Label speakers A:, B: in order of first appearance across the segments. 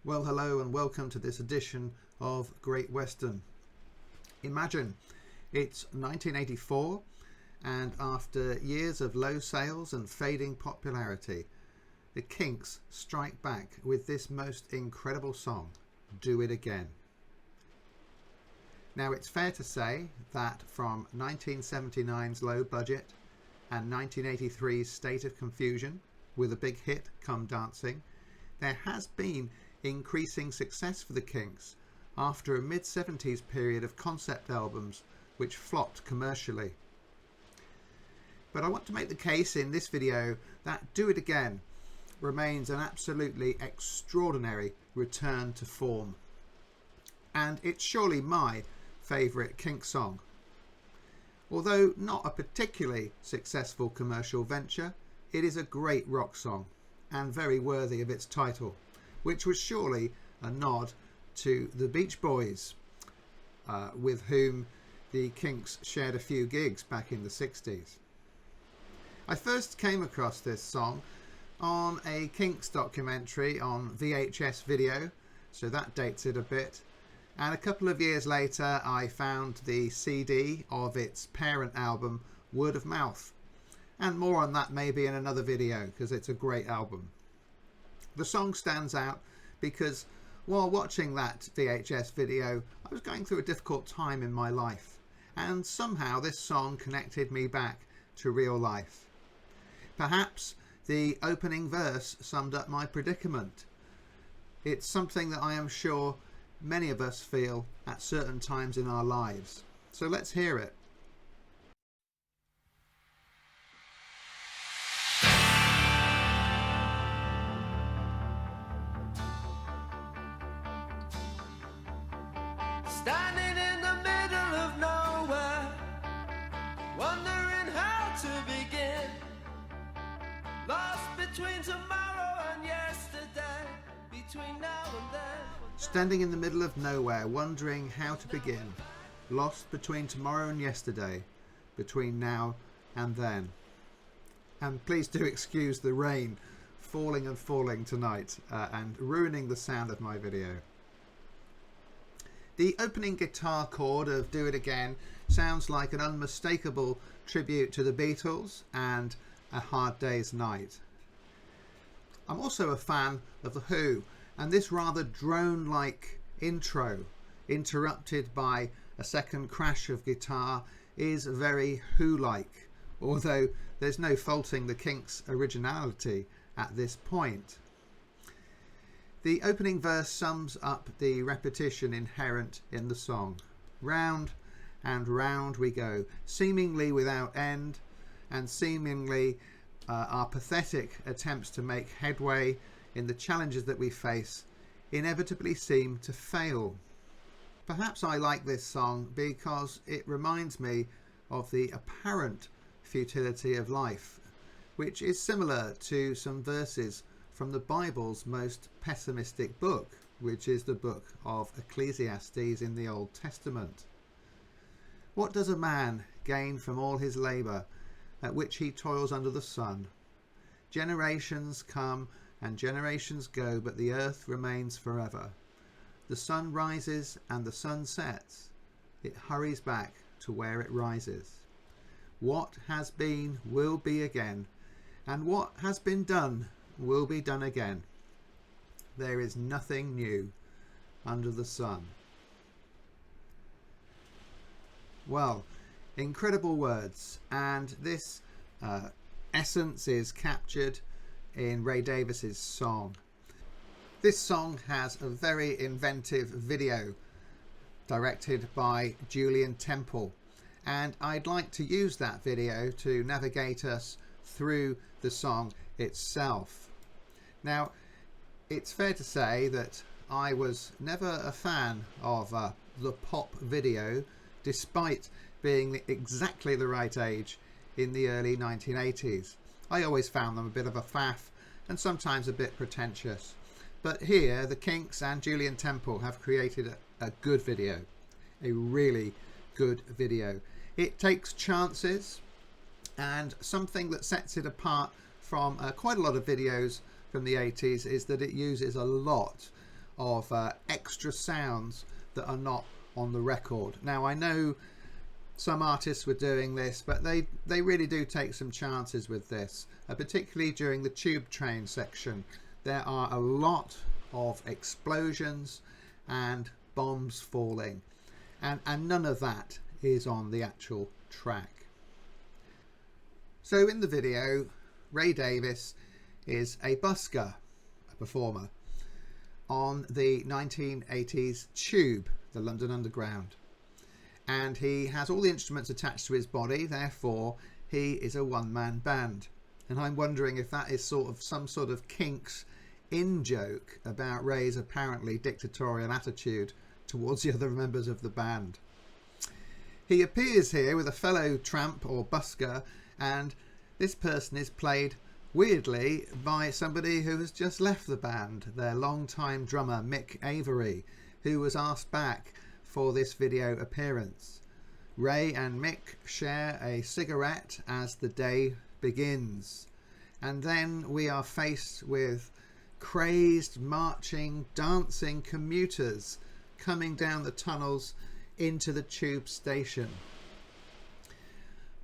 A: Well, hello and welcome to this edition of Great Western. Imagine it's 1984 and after years of low sales and fading popularity, the Kinks strike back with this most incredible song, Do It Again. Now it's fair to say that from 1979's low budget and 1983's State of Confusion with a big hit, Come Dancing, there has been increasing success for the Kinks after a mid-70s period of concept albums which flopped commercially. But I want to make the case in this video that Do It Again remains an absolutely extraordinary return to form. And it's surely my favourite Kinks song. Although not a particularly successful commercial venture, it is a great rock song and very worthy of its title, which was surely a nod to the Beach Boys, with whom the Kinks shared a few gigs back in the 60s. I first came across this song on a Kinks documentary on VHS video, so that dates it a bit, and a couple of years later I found the CD of its parent album, Word of Mouth, and more on that maybe in another video because it's a great album. The song stands out because while watching that VHS video, I was going through a difficult time in my life, and somehow this song connected me back to real life. Perhaps the opening verse summed up my predicament. It's something that I am sure many of us feel at certain times in our lives. So let's hear it.
B: Standing in the middle of nowhere, wondering how to begin, lost between tomorrow and yesterday, between now and then.
A: Standing in the middle of nowhere, wondering how to begin, lost between tomorrow and yesterday, between now and then. And please do excuse the rain falling and falling tonight and ruining the sound of my video. The opening guitar chord of Do It Again sounds like an unmistakable tribute to the Beatles and A Hard Day's Night. I'm also a fan of The Who, and this rather drone-like intro, interrupted by a second crash of guitar, is very Who-like, although there's no faulting the Kinks' originality at this point. The opening verse sums up the repetition inherent in the song. Round and round we go, seemingly without end, and seemingly our pathetic attempts to make headway in the challenges that we face inevitably seem to fail. Perhaps I like this song because it reminds me of the apparent futility of life, which is similar to some verses from the Bible's most pessimistic book, which is the book of Ecclesiastes in the Old Testament. What does a man gain from all his labour at which he toils under the sun? Generations come and generations go, but the earth remains forever. The sun rises and the sun sets. It hurries back to where it rises. What has been will be again, and what has been done will be done again. There is nothing new under the sun. Well, incredible words, and this essence is captured in Ray Davies's song. This song has a very inventive video directed by Julian Temple, and I'd like to use that video to navigate us through the song itself. Now, it's fair to say that I was never a fan of the pop video, despite being exactly the right age in the early 1980s. I always found them a bit of a faff and sometimes a bit pretentious. But here, the Kinks and Julian Temple have created a good video, a really good video. It takes chances, and something that sets it apart from quite a lot of videos from the 80s is that it uses a lot of extra sounds that are not on the record. Now, I know some artists were doing this, but they really do take some chances with this, particularly during the tube train section. There are a lot of explosions and bombs falling, and none of that is on the actual track. So in the video, Ray Davies is a busker, a performer on the 1980s tube, the London Underground, and he has all the instruments attached to his body, therefore he is a one-man band. And I'm wondering if that is some sort of Kinks in-joke about Ray's apparently dictatorial attitude towards the other members of the band. He appears here with a fellow tramp or busker, and this person is played weirdly by somebody who has just left the band, their long-time drummer Mick Avory, who was asked back for this video appearance. Ray and Mick share a cigarette as the day begins, and then we are faced with crazed, marching, dancing commuters coming down the tunnels into the tube station,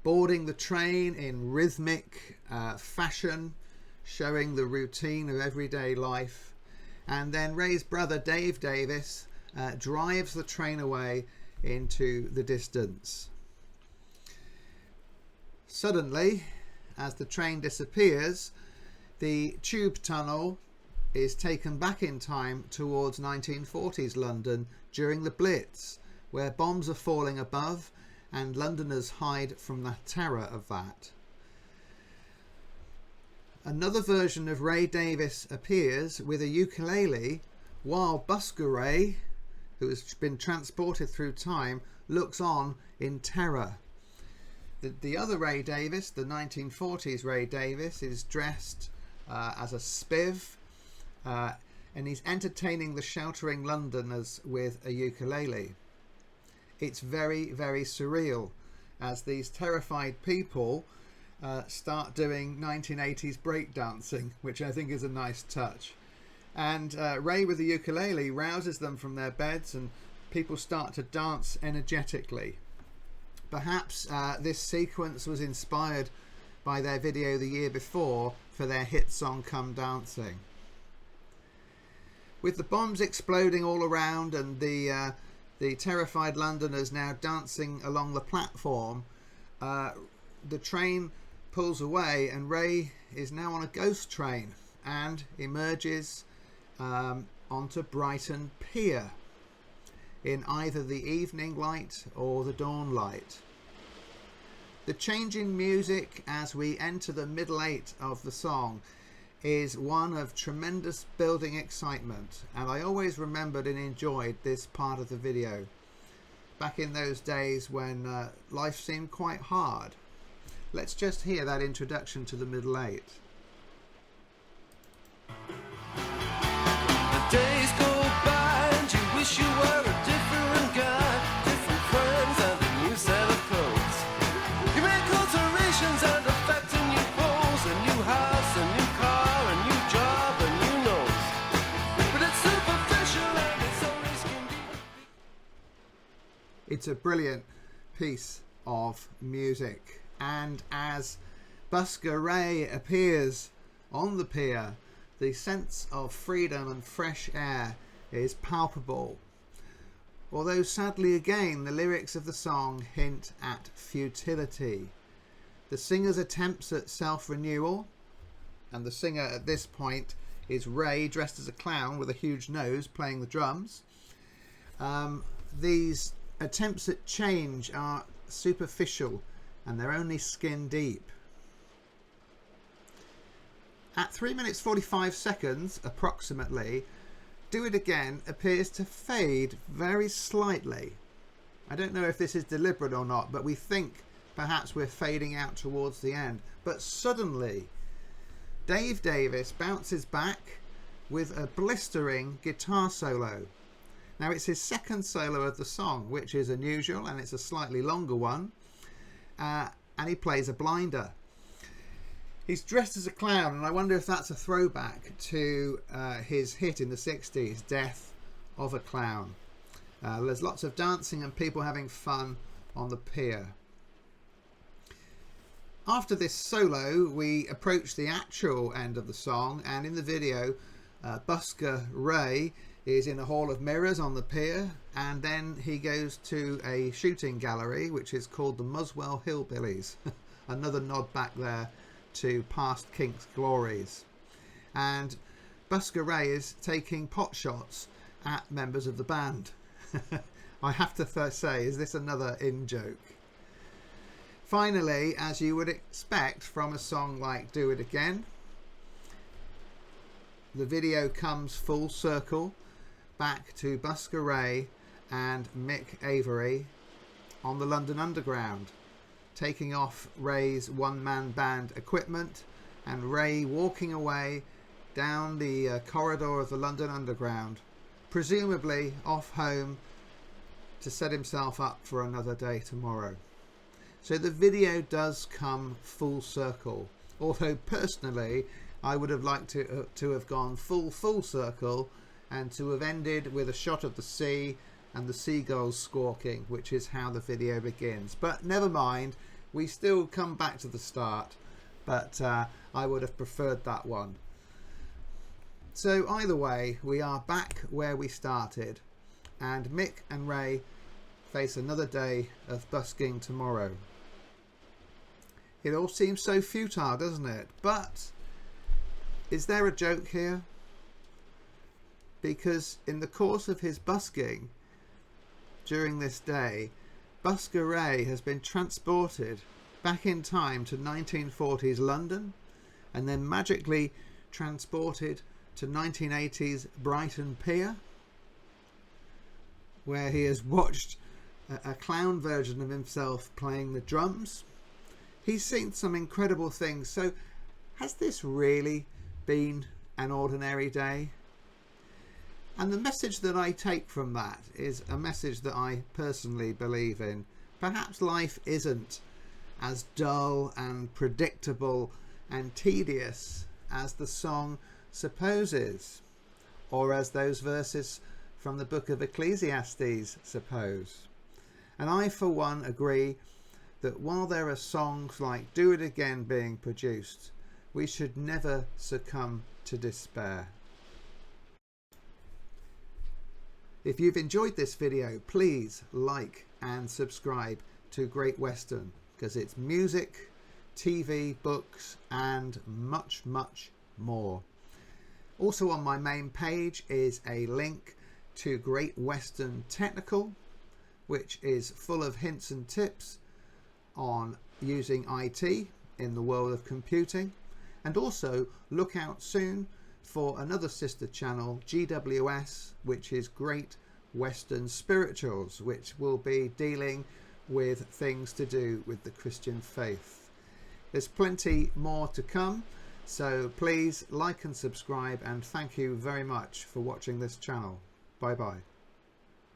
A: boarding the train in rhythmic fashion, showing the routine of everyday life. And then Ray's brother Dave Davies drives the train away into the distance. Suddenly, as the train disappears, the tube tunnel is taken back in time towards 1940s London during the Blitz, where bombs are falling above and Londoners hide from the terror of that. Another version of Ray Davies appears with a ukulele, while Busker Ray, who has been transported through time, looks on in terror. The other Ray Davies, the 1940s Ray Davies, is dressed as a spiv, and he's entertaining the sheltering Londoners with a ukulele. It's very, very surreal as these terrified people start doing 1980s breakdancing, which I think is a nice touch. And Ray with the ukulele rouses them from their beds, and people start to dance energetically. Perhaps this sequence was inspired by their video the year before for their hit song Come Dancing. With the bombs exploding all around and the terrified Londoners now dancing along the platform, the train pulls away, and Ray is now on a ghost train and emerges onto Brighton Pier in either the evening light or the dawn light. The change in music as we enter the middle eight of the song is one of tremendous building excitement, and I always remembered and enjoyed this part of the video back in those days when life seemed quite hard. Let's just hear that introduction to the middle eight.
B: The days go by and you wish you were a different guy, different friends and a new set of clothes. You make alterations and affect a new pose, a new house, a new car, a new job, a new nose. But it's superficial and it's always convenient.
A: It's a brilliant piece of music, and as Busker Ray appears on the pier, the sense of freedom and fresh air is palpable. Although sadly again the lyrics of the song hint at futility. The singer's attempts at self-renewal, and the singer at this point is Ray dressed as a clown with a huge nose playing the drums. These attempts at change are superficial and they're only skin deep. At 3 minutes 45 seconds approximately, Do It Again appears to fade very slightly. I don't know if this is deliberate or not, but we think perhaps we're fading out towards the end. But suddenly Dave Davies bounces back with a blistering guitar solo. Now it's his second solo of the song, which is unusual, and it's a slightly longer one, and he plays a blinder. He's dressed as a clown, and I wonder if that's a throwback to his hit in the 60s, Death of a Clown. There's lots of dancing and people having fun on the pier. After this solo, we approach the actual end of the song, and in the video, busker Ray is in a hall of mirrors on the pier, and then he goes to a shooting gallery which is called the Muswell Hillbillies. Another nod back there to past Kinks glories. And busker Ray is taking pot shots at members of the band. I have to say, is this another in-joke? Finally, as you would expect from a song like Do It Again, the video comes full circle back to busker Ray and Mick Avory on the London Underground, taking off Ray's one-man band equipment, and Ray walking away down the corridor of the London Underground, presumably off home to set himself up for another day tomorrow. So the video does come full circle, although personally I would have liked to have gone full circle and to have ended with a shot of the sea and the seagulls squawking, which is how the video begins. But never mind, we still come back to the start, but I would have preferred that one. So either way, we are back where we started, and Mick and Ray face another day of busking tomorrow. It all seems so futile, doesn't it? But is there a joke here? Because in the course of his busking during this day, busker Ray has been transported back in time to 1940s London, and then magically transported to 1980s Brighton Pier, where he has watched a clown version of himself playing the drums. He's seen some incredible things. So has this really been an ordinary day? And the message that I take from that is a message that I personally believe in. Perhaps life isn't as dull and predictable and tedious as the song supposes, or as those verses from the book of Ecclesiastes suppose. And I, for one, agree that while there are songs like Do It Again being produced, we should never succumb to despair. If you've enjoyed this video, please like and subscribe to Great Western, because it's music, TV, books and much more. Also on my main page is a link to Great Western Technical, which is full of hints and tips on using IT in the world of computing. And also look out soon for another sister channel, GWS, which is Great Western Spirituals, which will be dealing with things to do with the Christian faith. There's plenty more to come, so please like and subscribe, and thank you very much for watching this channel. Bye bye.